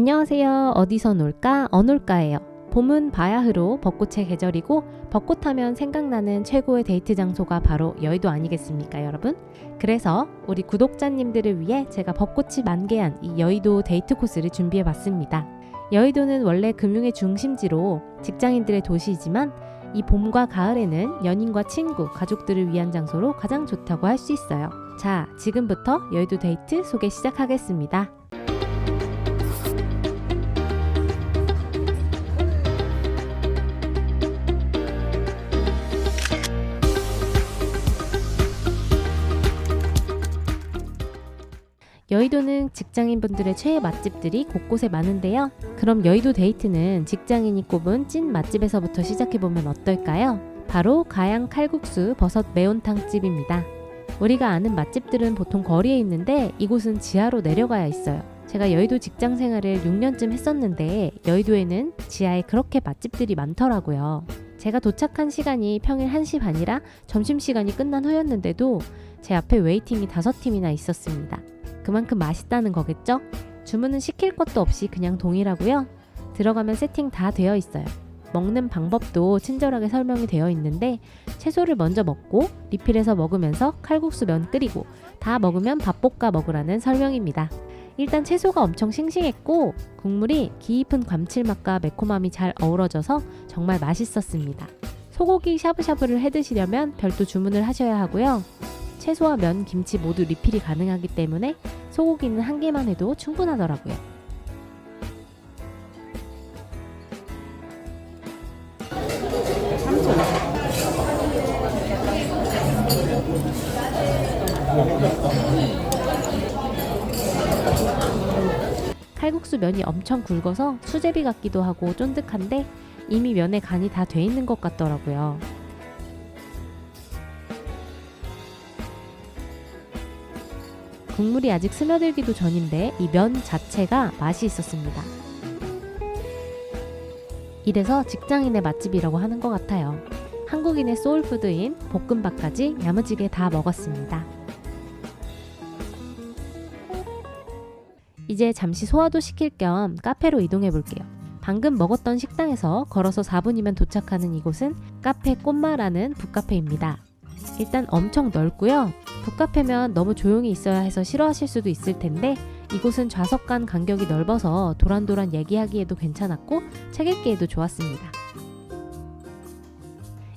안녕하세요. 어디서 놀까? 어놀까예요. 봄은 바야흐로 벚꽃의 계절이고 벚꽃하면 생각나는 최고의 데이트 장소가 바로 여의도 아니겠습니까, 여러분? 그래서 우리 구독자님들을 위해 제가 벚꽃이 만개한 이 여의도 데이트 코스를 준비해봤습니다. 여의도는 원래 금융의 중심지로 직장인들의 도시이지만 이 봄과 가을에는 연인과 친구, 가족들을 위한 장소로 가장 좋다고 할 수 있어요. 자, 지금부터 여의도 데이트 소개 시작하겠습니다. 여의도는 직장인분들의 최애 맛집들이 곳곳에 많은데요. 그럼 여의도 데이트는 직장인이 꼽은 찐 맛집에서부터 시작해보면 어떨까요? 바로 가양 칼국수 버섯 매운탕집입니다. 우리가 아는 맛집들은 보통 거리에 있는데 이곳은 지하로 내려가야 있어요. 제가 여의도 직장 생활을 6년쯤 했었는데 여의도에는 지하에 그렇게 맛집들이 많더라고요. 제가 도착한 시간이 평일 1시 반이라 점심시간이 끝난 후였는데도 제 앞에 웨이팅이 5팀이나 있었습니다. 그만큼 맛있다는 거겠죠? 주문은 시킬 것도 없이 그냥 동일하고요. 들어가면 세팅 다 되어 있어요. 먹는 방법도 친절하게 설명이 되어 있는데 채소를 먼저 먹고 리필해서 먹으면서 칼국수 면 끓이고 다 먹으면 밥 볶아 먹으라는 설명입니다. 일단 채소가 엄청 싱싱했고 국물이 깊은 감칠맛과 매콤함이 잘 어우러져서 정말 맛있었습니다. 소고기 샤브샤브를 해드시려면 별도 주문을 하셔야 하고요. 채소와 면, 김치 모두 리필이 가능하기 때문에 소고기는 한 개만 해도 충분하더라고요. 칼국수 면이 엄청 굵어서 수제비 같기도 하고 쫀득한데 이미 면에 간이 다 돼 있는 것 같더라고요. 국물이 아직 스며들기도 전인데 이 면 자체가 맛이 있었습니다. 이래서 직장인의 맛집이라고 하는 것 같아요. 한국인의 소울푸드인 볶음밥까지 야무지게 다 먹었습니다. 이제 잠시 소화도 시킬 겸 카페로 이동해 볼게요. 방금 먹었던 식당에서 걸어서 4분이면 도착하는 이곳은 카페 꽃마라는 북카페입니다. 일단 엄청 넓고요. 북카페면 너무 조용히 있어야 해서 싫어하실 수도 있을 텐데 이곳은 좌석 간 간격이 넓어서 도란도란 얘기하기에도 괜찮았고 책 읽기에도 좋았습니다.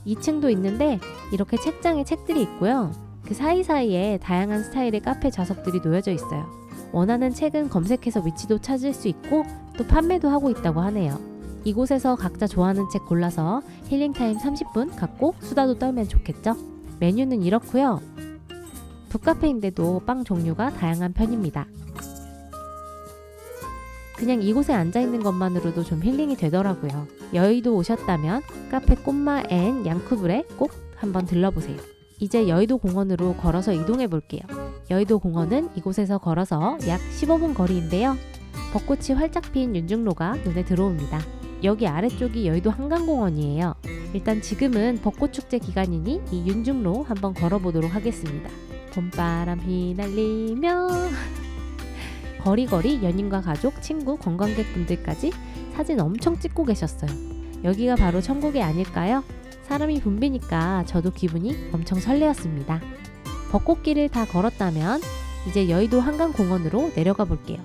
2층도 있는데 이렇게 책장에 책들이 있고요. 그 사이사이에 다양한 스타일의 카페 좌석들이 놓여져 있어요. 원하는 책은 검색해서 위치도 찾을 수 있고 또 판매도 하고 있다고 하네요. 이곳에서 각자 좋아하는 책 골라서 힐링타임 30분 갖고 수다도 떨면 좋겠죠? 메뉴는 이렇고요. 북카페인데도 빵 종류가 다양한 편입니다. 그냥 이곳에 앉아있는 것만으로도 좀 힐링이 되더라고요. 여의도 오셨다면 카페 꽃마 앤 양쿠블에 꼭 한번 들러보세요. 이제 여의도 공원으로 걸어서 이동해 볼게요. 여의도 공원은 이곳에서 걸어서 약 15분 거리인데요. 벚꽃이 활짝 핀 윤중로가 눈에 들어옵니다. 여기 아래쪽이 여의도 한강공원이에요. 일단 지금은 벚꽃축제 기간이니 이 윤중로 한번 걸어보도록 하겠습니다. 봄바람 휘날리며 거리거리 연인과 가족, 친구, 관광객분들까지 사진 엄청 찍고 계셨어요. 여기가 바로 천국이 아닐까요? 사람이 붐비니까 저도 기분이 엄청 설레었습니다. 벚꽃길을 다 걸었다면 이제 여의도 한강공원으로 내려가 볼게요.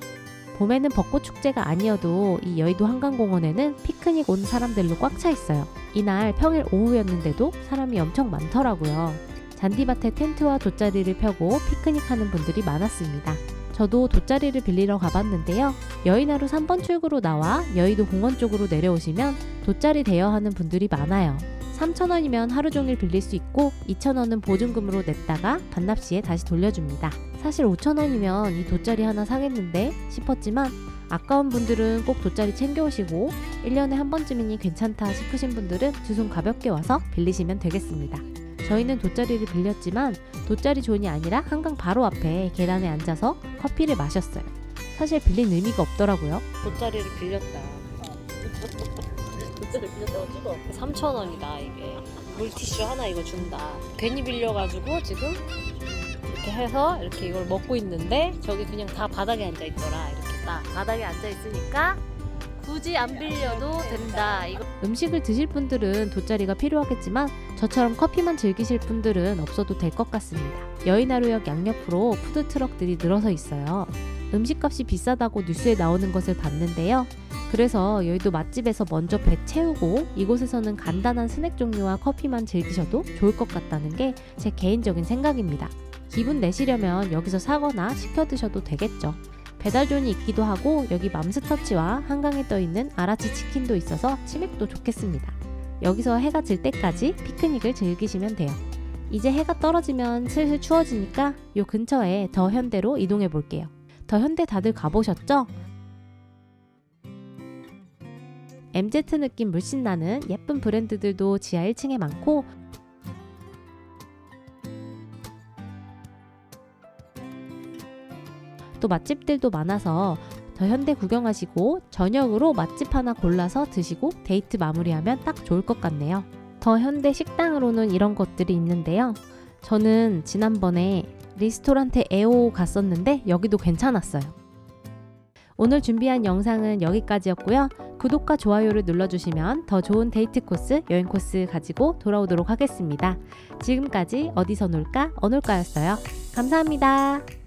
봄에는 벚꽃축제가 아니어도 이 여의도 한강공원에는 피크닉 온 사람들로 꽉 차 있어요. 이날 평일 오후였는데도 사람이 엄청 많더라고요. 잔디밭에 텐트와 돗자리를 펴고 피크닉하는 분들이 많았습니다. 저도 돗자리를 빌리러 가봤는데요. 여의나루 3번 출구로 나와 여의도 공원 쪽으로 내려오시면 돗자리 대여하는 분들이 많아요. 3,000원이면 하루 종일 빌릴 수 있고 2,000원은 보증금으로 냈다가 반납 시에 다시 돌려줍니다. 사실 5,000원이면 이 돗자리 하나 사겠는데 싶었지만 아까운 분들은 꼭 돗자리 챙겨오시고 1년에 한 번쯤이니 괜찮다 싶으신 분들은 두 손 가볍게 와서 빌리시면 되겠습니다. 저희는 돗자리를 빌렸지만 돗자리 존이 아니라 한강 바로 앞에 계단에 앉아서 커피를 마셨어요. 사실 빌린 의미가 없더라고요. 돗자리를 빌렸다. 돗자리 빌렸다고 찍어. 3,000원이다 이게. 물티슈 하나 이거 준다. 괜히 빌려가지고 지금 이렇게 해서 이렇게 이걸 먹고 있는데 저기 그냥 다 바닥에 앉아 있더라. 이렇게 없다. 바닥에 앉아 있으니까 굳이 안 빌려도 된다. 이거 음식을 드실 분들은 돗자리가 필요하겠지만 저처럼 커피만 즐기실 분들은 없어도 될 것 같습니다. 여의나루역 양옆으로 푸드트럭들이 늘어서 있어요. 음식값이 비싸다고 뉴스에 나오는 것을 봤는데요. 그래서 여의도 맛집에서 먼저 배 채우고 이곳에서는 간단한 스낵 종류와 커피만 즐기셔도 좋을 것 같다는 게 제 개인적인 생각입니다. 기분 내시려면 여기서 사거나 시켜 드셔도 되겠죠. 배달존이 있기도 하고 여기 맘스터치와 한강에 떠있는 아라치 치킨도 있어서 치맥도 좋겠습니다. 여기서 해가 질 때까지 피크닉을 즐기시면 돼요. 이제 해가 떨어지면 슬슬 추워지니까 요 근처에 더 현대로 이동해 볼게요. 더 현대 다들 가보셨죠? MZ 느낌 물씬 나는 예쁜 브랜드들도 지하 1층에 많고 또 맛집들도 많아서 더 현대 구경하시고 저녁으로 맛집 하나 골라서 드시고 데이트 마무리하면 딱 좋을 것 같네요. 더 현대 식당으로는 이런 것들이 있는데요. 저는 지난번에 리스토란테 에오 갔었는데 여기도 괜찮았어요. 오늘 준비한 영상은 여기까지였고요. 구독과 좋아요를 눌러주시면 더 좋은 데이트 코스, 여행 코스 가지고 돌아오도록 하겠습니다. 지금까지 어디서 놀까? 어놀까였어요. 감사합니다.